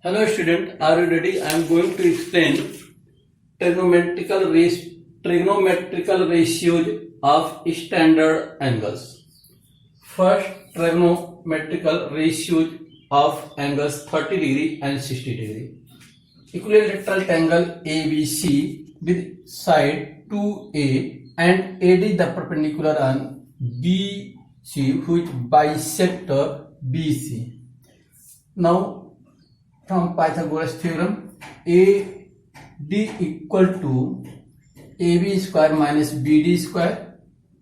Hello student, are you ready? I am going to explain trigonometrical ratios of standard angles. First, trigonometrical ratios of angles 30 degree and 60 degree. Equilateral triangle ABC with side 2A and AD the perpendicular on BC which bisect BC. Now from Pythagoras theorem, AD equal to AB square minus BD square,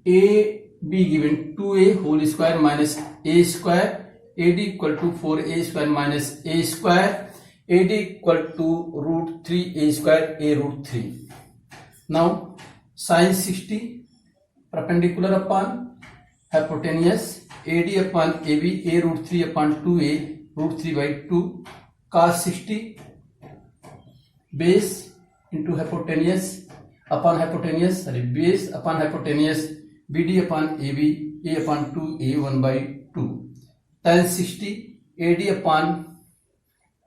AB given 2A whole square minus A square, AD equal to 4A square minus A square, AD equal to root 3A square A root 3. Now sin 60 perpendicular upon hypotenuse, AD upon AB, A root 3 upon 2A root 3 by 2, cos 60 base into hypotenuse upon hypotenuse, base upon hypotenuse, BD upon AB, A upon 2A 1 by 2, tan 60 AD upon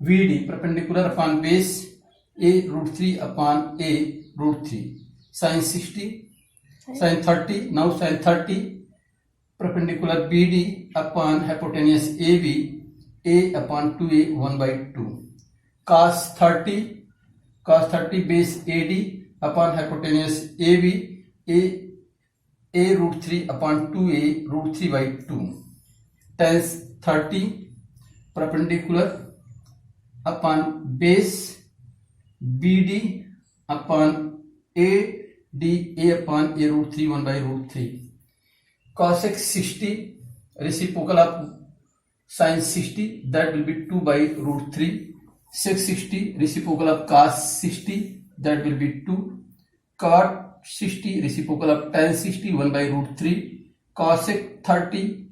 VD perpendicular upon base, A root 3 upon A root 3, sin 60, sin 30, now sin 30 perpendicular BD upon hypotenuse AB, A upon 2A 1 by 2, cos 30 base AD upon hypotenuse AB, A root 3 upon 2A root 3 by 2, tan 30 perpendicular upon base BD upon AD, A upon A root 3 1 by root 3, cosec 60 reciprocal of sin 60, that will be 2 by root 3, sec 60 reciprocal of cos 60, that will be 2, cot 60 reciprocal of tan 60 1 by root 3, cosec 30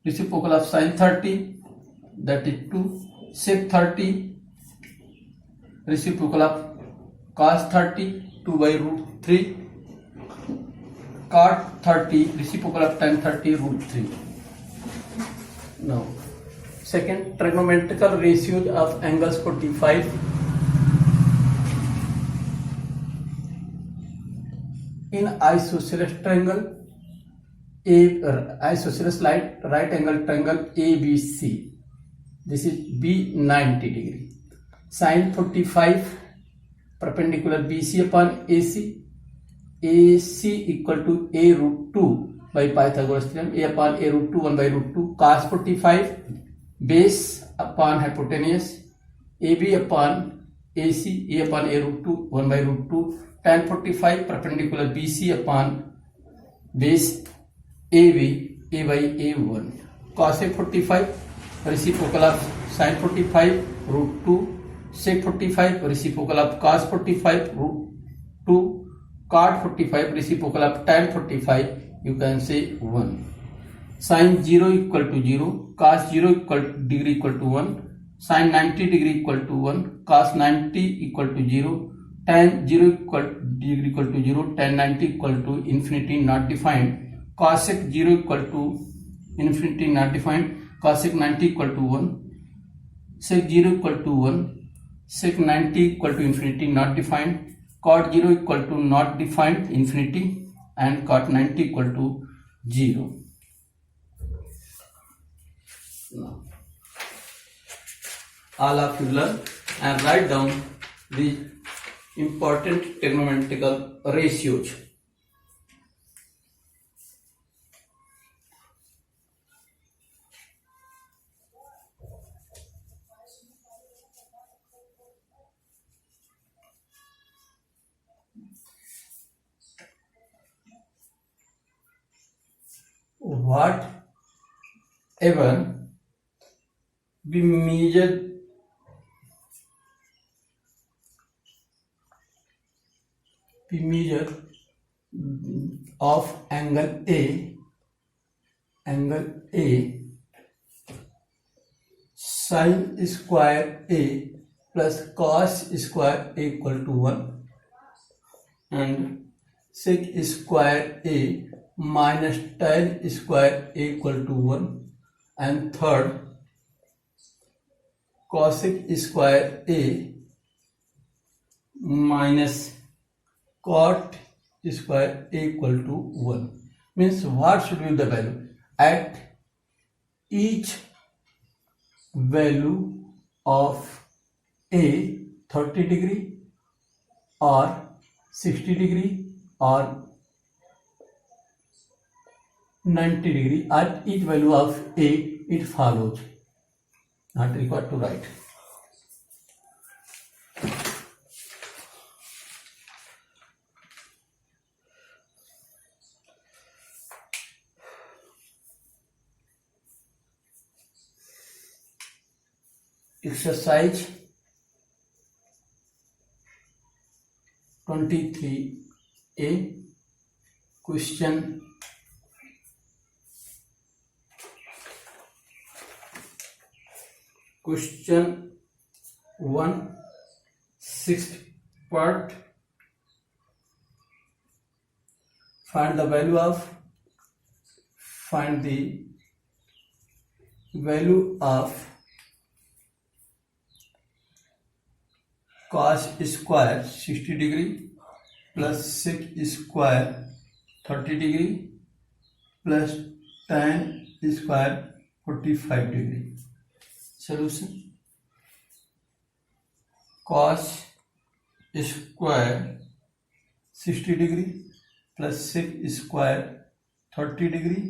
reciprocal of sin 30, that is 2, sec 30 reciprocal of cos 30 2 by root 3, cot 30 reciprocal of tan 30 root 3. Now, second, trigonometrical ratios of angles 45. In isosceles triangle, isosceles right angle triangle ABC, this is B 90 degree. Sin 45 perpendicular BC upon AC, AC equal to A root 2 by Pythagoras theorem, A upon A root 2 1 by root 2, cos 45 base upon hypotenuse, AB upon AC, A upon A root 2 1 by root 2, tan 45 perpendicular BC upon base AB, A by A1, cosec 45 reciprocal of sin 45 root 2, sec 45 reciprocal of cos 45 root 2, cot 45 reciprocal of tan 45, you can say 1. Sin 0 equal to 0, cos 0 degree equal to 1, sin 90 degree equal to 1, cos 90 equal to 0, tan 0 degree equal to 0, tan 90 equal to infinity not defined, cosec 0 equal to infinity not defined, cosec 90 equal to 1, sec 0 equal to 1, sec 90 equal to infinity not defined, cot 0 equal to not defined infinity, and cot 90 equal to 0. Now, all of you learn and write down the important trigonometrical ratios. Whatever we measure of angle A, sin square A plus cos square A equal to 1, and sec square A minus tan square A equal to 1, and third, cosec square A minus cot square A equal to 1. Means what should be the value? At each value of A 30 degree or 60 degree or 90 degree, at each value of A it follows. Not required to write. Exercise 23A, question Question 1, 6th part. Find the value of cos square 60 degree plus sec square 30 degree plus tan square 45 degree. Solution: cos square 60 degree plus sec square 30 degree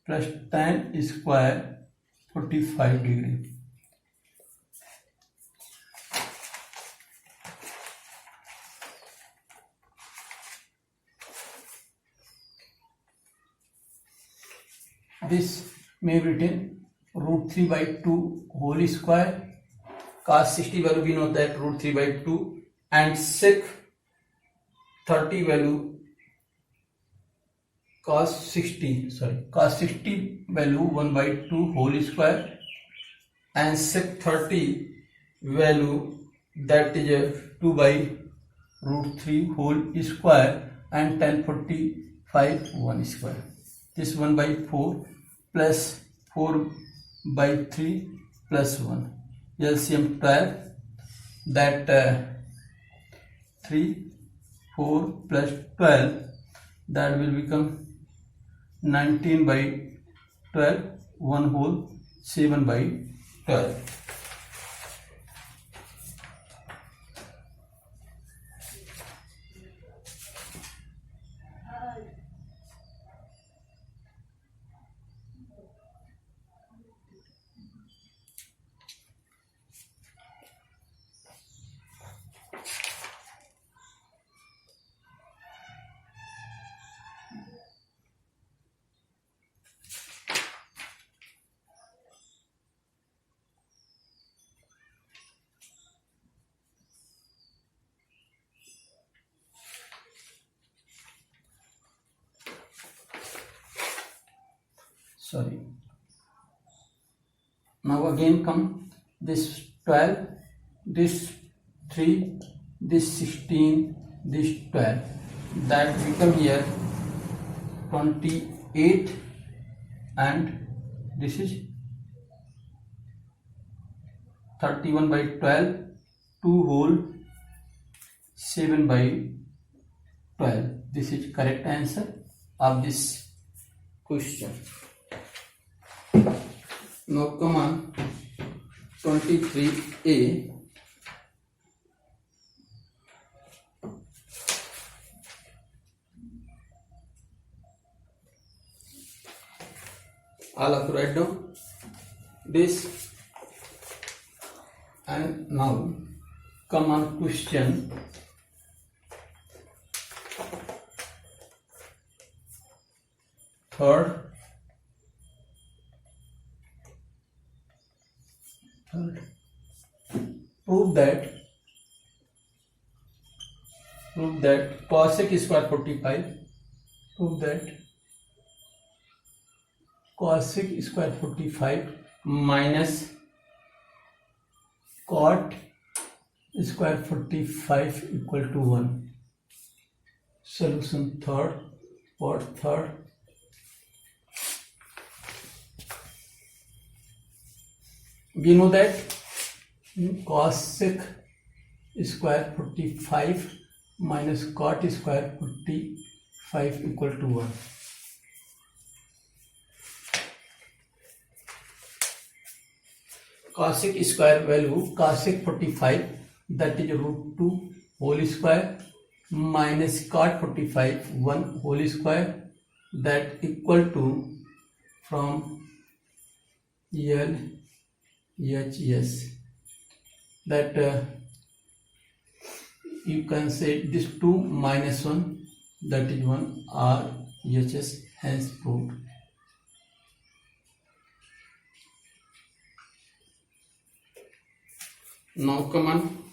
plus tan square 45 degree. This may be written root 3 by 2 whole square. Cos 60 value we know that root 3 by 2, and sec 30 value cos 60 value 1 by 2 whole square, and sec 30 value that is 2 by root 3 whole square, and tan 45 1 square. This 1 by 4 plus 4 by 3 plus 1. LCM 12, that 3, 4 plus 12, that will become 19 by 12, 1 whole, 7 by 12. Now again come this 12, this 3, this 16, this 12, that become here 28, and this is 31 by 12, 2 whole, 7 by 12. This is correct answer of this question. Now come on 23A. All have to write down this, and now come on question third. Prove that cosec square 45. Prove that cosec square 45 minus cot square 45 equal to 1. Solution third. Part third. We know that cos sec square 45 minus cot square 45 equal to 1. Cosec square value, cosec 45, that is root 2 whole square minus cot 45 1 whole square, that equal to from LHS, that you can say this 2 minus 1, that is 1 RHS, hence proved. Now come on,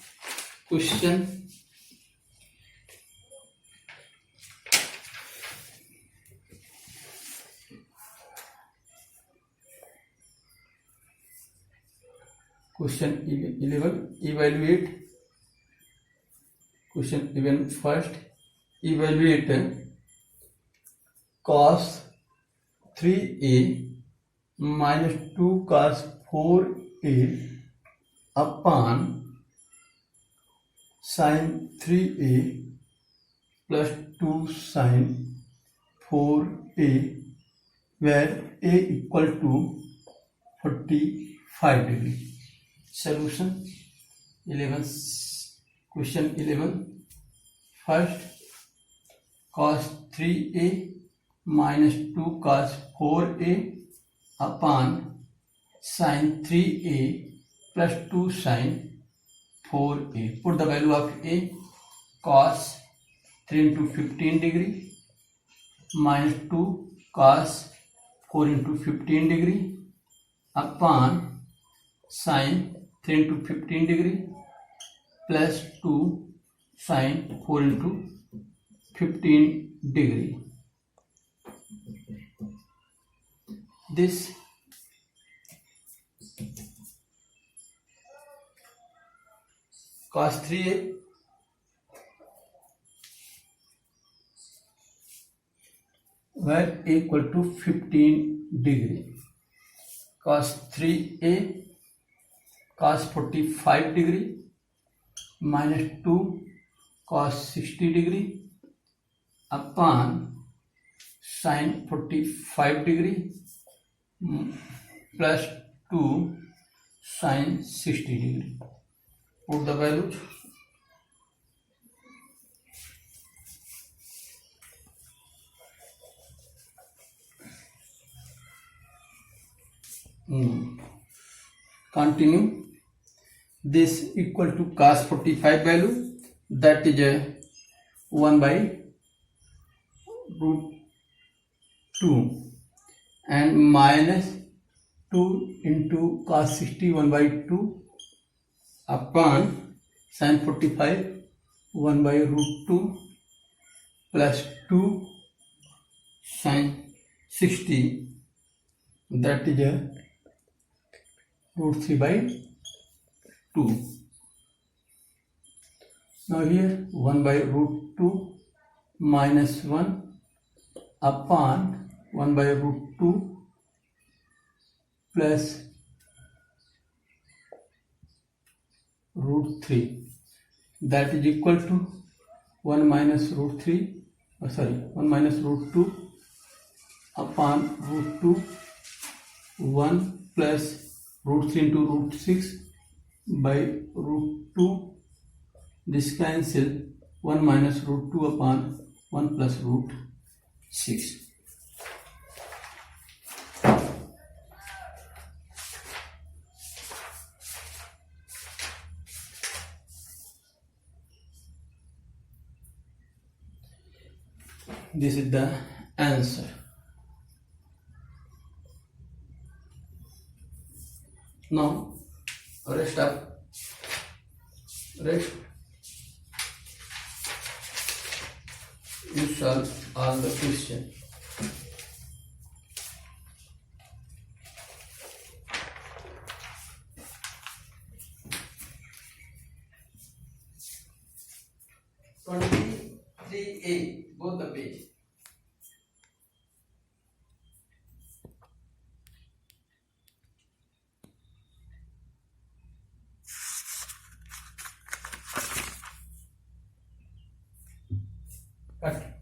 question. Question 11, evaluate. Question 11 first, evaluate cos 3a minus 2 cos 4a upon sin 3a plus 2 sin 4a, where a equal to 45 degree. Solution 11, question 11 first, cos 3a minus 2 cos 4a upon sin 3a plus 2 sin 4a. Put the value of a. Cos 3 into 15 degree minus 2 cos 4 into 15 degree upon sin 3 into 15 degree plus 2 sin 4 into 15 degree. This cos 3a where a equal to 15 degree. Cos 3a cos 45 degree minus 2 cos 60 degree upon sin 45 degree plus 2 sin 60 degree. Put the values. Continue. This equal to cos 45 value, that is 1 by root 2 and minus 2 into cos 60 1 by 2 upon sin 45 1 by root 2 plus 2 sin 60, that is root 3 by 2. Now here 1 by root 2 minus 1 upon 1 by root 2 plus root 3, that is equal to 1 minus root 3, 1 minus root 2 upon root 2, 1 plus root 3 into root 6 by root 2, this cancel, 1 minus root 2 upon 1 plus root 6. This is the answer. Now rest up. Rest. You solve all the question. A, both the page. Cut.